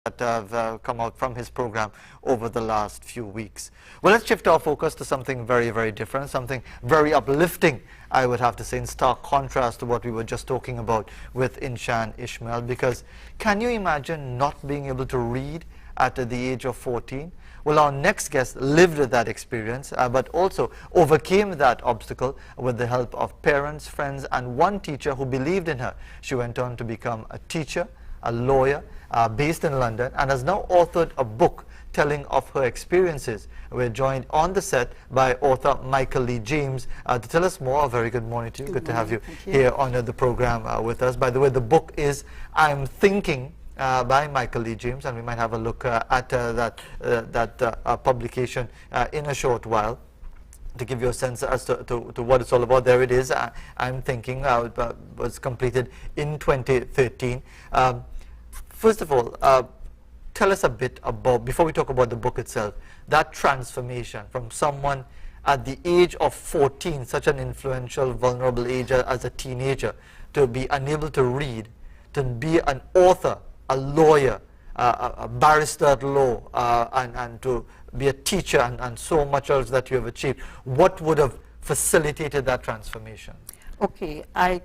that have come out from his program over the last few weeks. Well, let's shift our focus to something very, very different, something very uplifting, I would have to say, in stark contrast to what we were just talking about with Inshan Ishmael. Because can you imagine not being able to read at the age of 14? Well, our next guest lived that experience, but also overcame that obstacle with the help of parents, friends, and one teacher who believed in her. She went on to become a teacher, a lawyer, based in London, and has now authored a book telling of her experiences. We're joined on the set by author Michaellee James to tell us more. A very good morning to you. Good to have you here on the program with us. By the way, the book is I'm Thinking by Michaellee James, and we might have a look at that publication in a short while to give you a sense as to what it's all about. There it is. I'm Thinking was completed in 2013. First of all, tell us a bit about, before we talk about the book itself, that transformation from someone at the age of 14, such an influential, vulnerable age as a teenager, to be unable to read, to be an author, a lawyer, a barrister at law, and to be a teacher, and so much else that you have achieved. What would have facilitated that transformation? Okay, at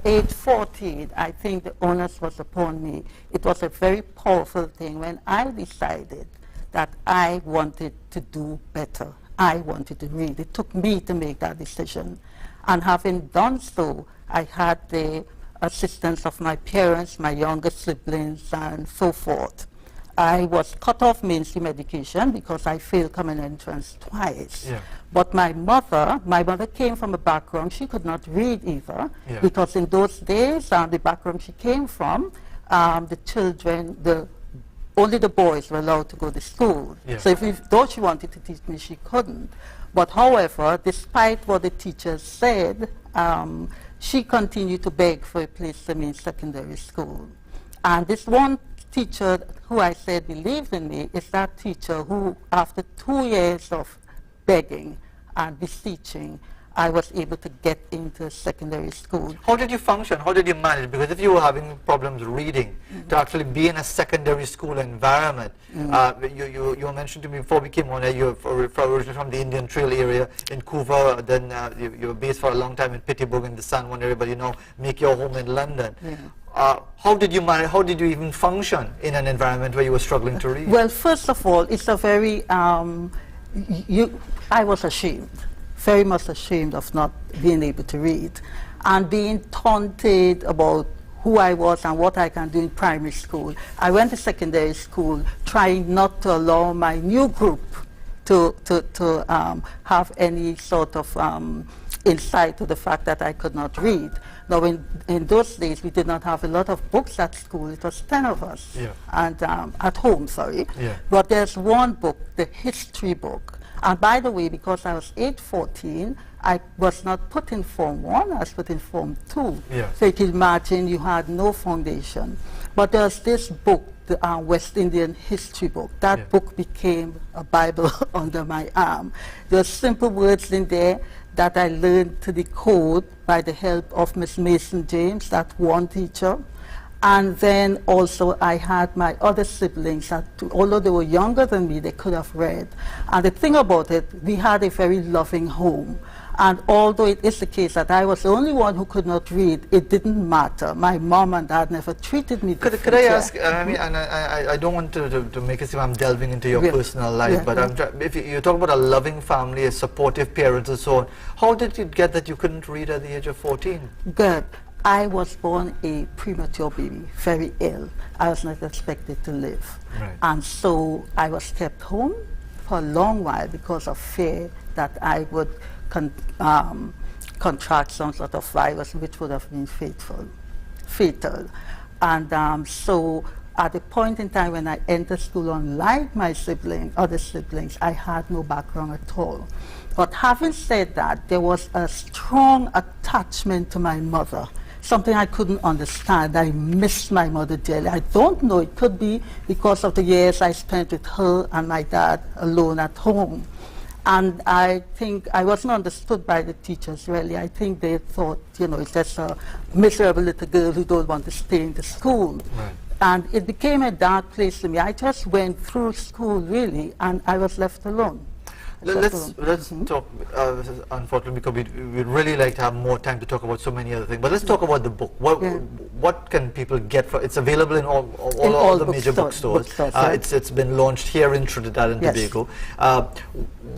age 14, I think the onus was upon me. It was a very powerful thing when I decided that I wanted to do better. I wanted to read. It took me to make that decision. And having done so, I had the assistance of my parents, my younger siblings, and so forth. I was cut off mainstream education because I failed common entrance twice. Yeah. But my mother came from a background, she could not read either, because in those days, the background she came from, the children, only the boys were allowed to go to school. Yeah. So though she wanted to teach me, she couldn't. But however, despite what the teachers said, she continued to beg for a place for me in secondary school. And this one teacher who I said believed in me is that teacher who, after 2 years of begging and beseeching, I was able to get into secondary school. How did you function? How did you manage? Because if you were having problems reading, to actually be in a secondary school environment, you mentioned to me before we came on, you're originally from the Indian Trail area in Couva, then you were based for a long time in Peterborough in the San Juan area, but you now make your home in London. How did you manage, how did you even function in an environment where you were struggling to read? Well, first of all, it's a very, I was ashamed, very much ashamed of not being able to read and being taunted about who I was and what I can do in primary school. I went to secondary school trying not to allow my new group to have any sort of insight to the fact that I could not read. Now, in those days, we did not have a lot of books at school. It was 10 of us, and at home, sorry. But there's one book, the history book. And by the way, because I was age 14, I was not put in Form 1, I was put in Form 2. So you can imagine you had no foundation. But there's this book, the West Indian history book. That book became a Bible under my arm. There's simple words in there that I learned to decode by the help of Miss Mason James, that one teacher. And then also I had my other siblings that, although they were younger than me, they could have read. And the thing about it, we had a very loving home. And although it is the case that I was the only one who could not read, it didn't matter. My mom and dad never treated me differently. Could I ask, I mean, and I don't want to make it seem I'm delving into your personal life, but if you talk about a loving family, a supportive parents and so on, how did you get that you couldn't read at the age of 14? Good. I was born a premature baby, very ill. I was not expected to live. And so I was kept home for a long while because of fear that I would contract some sort of virus which would have been fatal. And so at the point in time when I entered school, unlike my other siblings, I had no background at all. But having said that, there was a strong attachment to my mother, something I couldn't understand. I missed my mother dearly. I don't know, it could be because of the years I spent with her and my dad alone at home. And I think I wasn't understood by the teachers, really. I think they thought, you know, it's just a miserable little girl who don't want to stay in the school. And it became a dark place to me. I just went through school, really, and I was left alone. Let's talk, unfortunately, because we'd really like to have more time to talk about so many other things. But let's talk about the book. What can people get for? It's available in all the major bookstores. Right? It's been launched here in Trinidad and Tobago.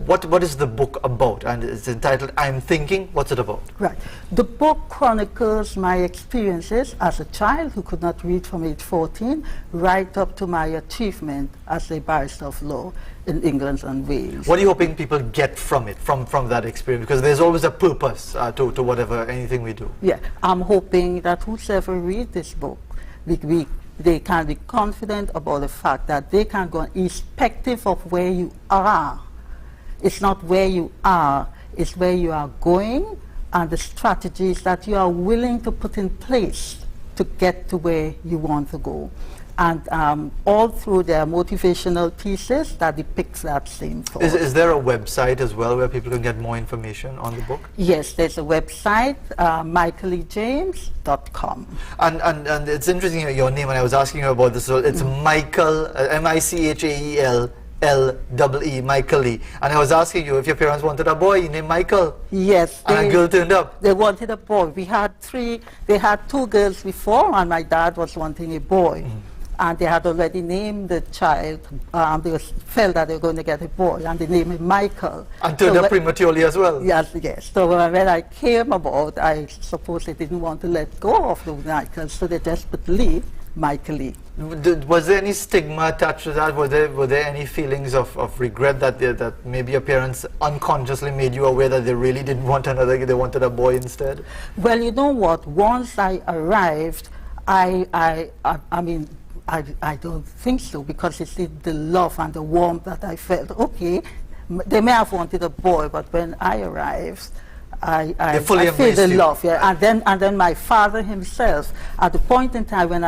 What is the book about? And it's entitled "I'm Thinking." What's it about? Right. The book chronicles my experiences as a child who could not read from age 14, right up to my achievement as a barrister of law in England and Wales. What are you hoping people get from it, from that experience? Because there's always a purpose to anything we do. Yeah, I'm hoping that whosoever read this book, they can be confident about the fact that they can go, irrespective of where you are. It's not where you are, it's where you are going and the strategies that you are willing to put in place to get to where you want to go. And all through their motivational pieces that depicts that same thought. Is there a website as well where people can get more information on the book? Yes, there's a website, michaelleejames.com. And it's interesting your name, and I was asking you about this. So it's Michael, M-I-C-H-A-E-L. L-E-E, Michaellee. And I was asking you if your parents wanted a boy named Michael. Yes. And a girl turned up. They wanted a boy. They had 2 girls before, and my dad was wanting a boy. And they had already named the child. They felt that they were going to get a boy, and they named him Michael. And turned up prematurely as well. Yes. So when I came about, I suppose they didn't want to let go of the Michael, so they just believed Michaellee. Was there any stigma attached to that? Were there any feelings of regret that maybe your parents unconsciously made you aware that they really didn't want they wanted a boy instead? Well, you know what? Once I arrived, I mean, I don't think so, because it's the love and the warmth that I felt. Okay, they may have wanted a boy, but when I arrived, I feel the love, and then my father himself, at the point in time when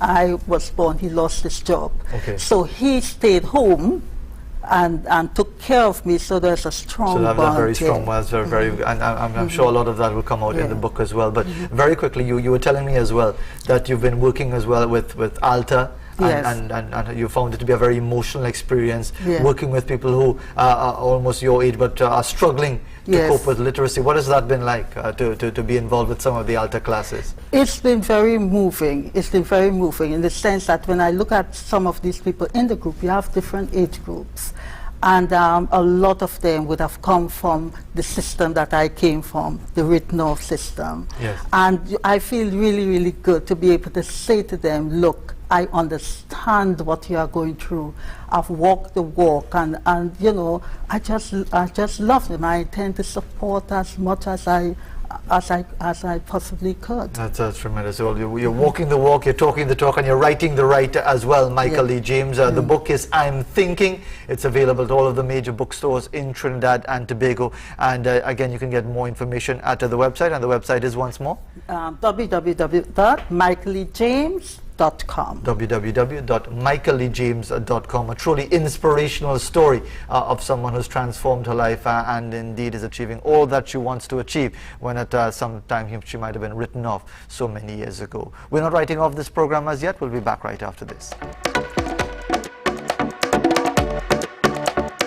I was born, he lost his job, so he stayed home and took care of me. So there's a strong bond. So that very strong was very, and I'm sure a lot of that will come out in the book as well. But very quickly, you were telling me as well that you've been working as well with Alta. And you found it to be a very emotional experience, working with people who are almost your age but are struggling to cope with literacy. What has that been like to be involved with some of the Alta classes? It's been very moving. It's been very moving in the sense that when I look at some of these people in the group, you have different age groups. And a lot of them would have come from the system that I came from, the written off system. And I feel really, really good to be able to say to them, look, I understand what you are going through. I've walked the walk, and you know, I just love them. I intend to support as much as I possibly could. That's tremendous. Well, you're walking the walk, you're talking the talk, and you're writing the write as well, Michaellee James. The book is I'm Thinking. It's available at all of the major bookstores in Trinidad and Tobago. And again, you can get more information at the website, and the website is once more www.michaelleejames.com. www.michaelleejames.com. A truly inspirational story of someone who's transformed her life and indeed is achieving all that she wants to achieve when at some time she might have been written off so many years ago. We're not writing off this program as yet. We'll be back right after this.